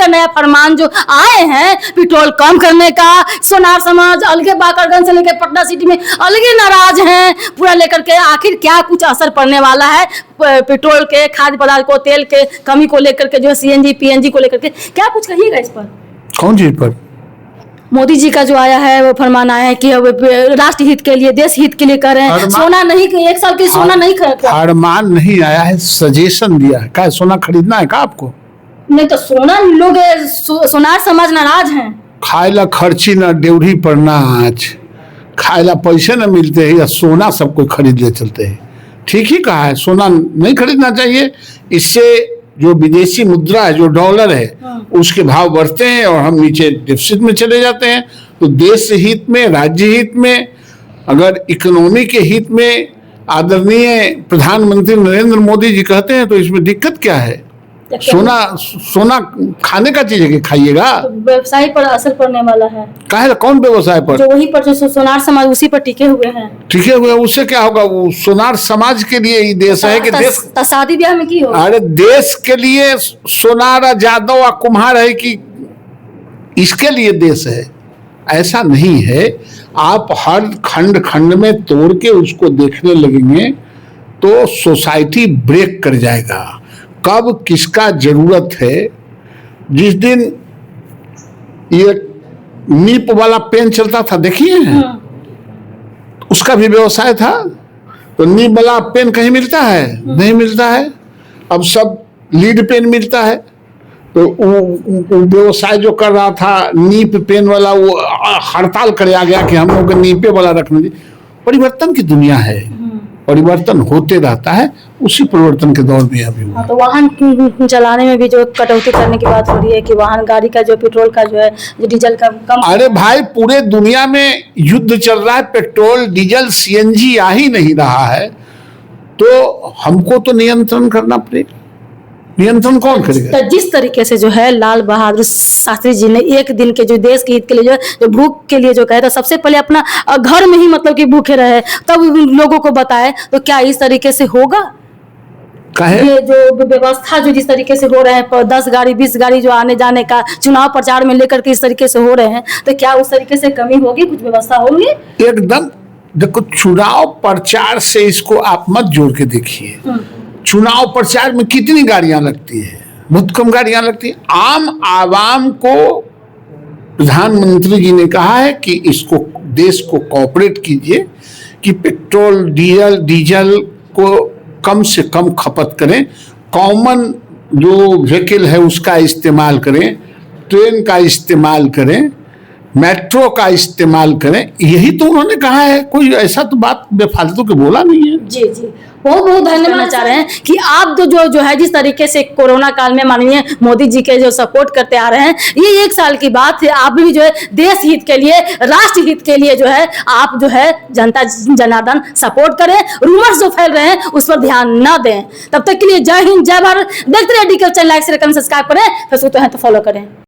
का नया फरमान जो आए हैं पेट्रोल कम करने का, सोनार समाज अलगे बाकरगंज से लेकर पटना सिटी में अलगे नाराज हैं पूरा लेकर के। आखिर क्या कुछ असर पड़ने वाला है पेट्रोल के, खाद्य पदार्थ को, तेल के कमी को लेकर के, जो सीएनजी पीएनजी को लेकर के, क्या कुछ कहिएगा इस पर? कौन चीज पर? मोदी जी का जो आया है वो फरमान आया है कि अब राष्ट्र हित के लिए, देश हित के लिए कर रहे हैं। सोना नहीं, 1 साल के सोना नहीं खरीद, फरमान नहीं आया है, सजेशन दिया है। क्या सोना खरीदना है? क्या आपको नहीं तो सोना लोग सोनार समाज नाराज हैं। खाएला खर्ची ना ड्यूढ़ी पर नाच, खाएला पैसे न मिलते हैं या सोना सब कोई खरीद ले चलते हैं। ठीक ही कहा है, सोना नहीं खरीदना चाहिए। इससे जो विदेशी मुद्रा है, जो डॉलर है, उसके भाव बढ़ते हैं और हम नीचे डिफिसिट में चले जाते हैं। तो देश हित में, राज्य हित में, अगर इकोनॉमी के हित में आदरणीय प्रधानमंत्री नरेंद्र मोदी जी कहते हैं तो इसमें दिक्कत क्या है? सोना खाने का चीज है कि खाइएगा? तो व्यवसाय पर असर पड़ने वाला है। काहे? कौन व्यवसाय पर? जो वही पर जो सोनार समाज उसी पर टिके हुए हैं। टिके हुए, उससे क्या होगा? वो सोनार समाज के लिए ही देश है कि देश शादी ब्याह में की होगा? अरे देश के लिए सोनार यादव और कुम्हार है कि इसके लिए देश है? ऐसा नहीं है। आप हर खंड खंड में तोड़ के उसको देखने लगेंगे तो सोसाइटी ब्रेक कर जाएगा। कब किसका जरूरत है? जिस दिन ये नीप वाला पेन चलता था, देखिए, उसका भी व्यवसाय था। तो नीप वाला पेन कहीं मिलता है? नहीं मिलता है। अब सब लीड पेन मिलता है। तो वो व्यवसाय जो कर रहा था नीप पेन वाला, वो हड़ताल करे आ गया कि हम लोग नीपे वाला रखने दी। परिवर्तन की दुनिया है, परिवर्तन होते रहता है। उसी परिवर्तन के दौर में अभी तो वाहन चलाने में भी जो कटौती करने की बात हो रही है कि वाहन गाड़ी का जो पेट्रोल का जो है, जो डीजल का कम। अरे भाई, पूरे दुनिया में युद्ध चल रहा है, पेट्रोल डीजल सीएनजी आ ही नहीं रहा है। तो हमको तो नियंत्रण करना पड़ेगा। नियंत्रण कौन करेगा? तो जिस तरीके से जो है लाल बहादुर शास्त्री जी ने एक दिन के जो देश के हित के लिए जो भूख के लिए जो कहे था, सबसे पहले अपना घर में ही मतलब कि भूखे रहे, तब लोगों को बताए। तो क्या इस तरीके से होगा? ये जो व्यवस्था जो जिस तरीके से हो रहे हैं, 10 गाड़ी 20 गाड़ी जो आने जाने का चुनाव प्रचार में लेकर के इस तरीके से हो रहे हैं, तो क्या उस तरीके से कमी होगी? कुछ व्यवस्था होगी? एकदम। देखो, चुनाव प्रचार से इसको आप मत जोड़ के देखिए। चुनाव प्रचार में कितनी गाड़ियां लगती है? बहुत कम गाड़ियां लगती है। आम आवाम को प्रधानमंत्री जी ने कहा है कि इसको, देश को कोऑपरेट कीजिए कि पेट्रोल डीजल को कम से कम खपत करें, कॉमन जो व्हीकल है उसका इस्तेमाल करें, ट्रेन का इस्तेमाल करें, मेट्रो का इस्तेमाल करें। यही तो उन्होंने कहा है। कोई ऐसा तो बात बेफालतू के बोला नहीं है। जी जी, बहुत बहुत धन्यवाद चाह रहे हैं कि आप जो है जिस तरीके से कोरोना काल में माननीय मोदी जी के जो सपोर्ट करते आ रहे हैं, ये 1 साल की बात है। आप भी जो है देश हित के लिए, राष्ट्र हित के लिए जो है आप जो है जनता जनार्दन सपोर्ट करें। रूमर्स जो फैल रहे हैं उस पर ध्यान न दें। तब तक के लिए जय हिंद, जय भारत। देखते रहिए DK चैनल, लाइक शेयर करें, सब्सक्राइब करें। फेसबुक पे हैं तो फॉलो करें।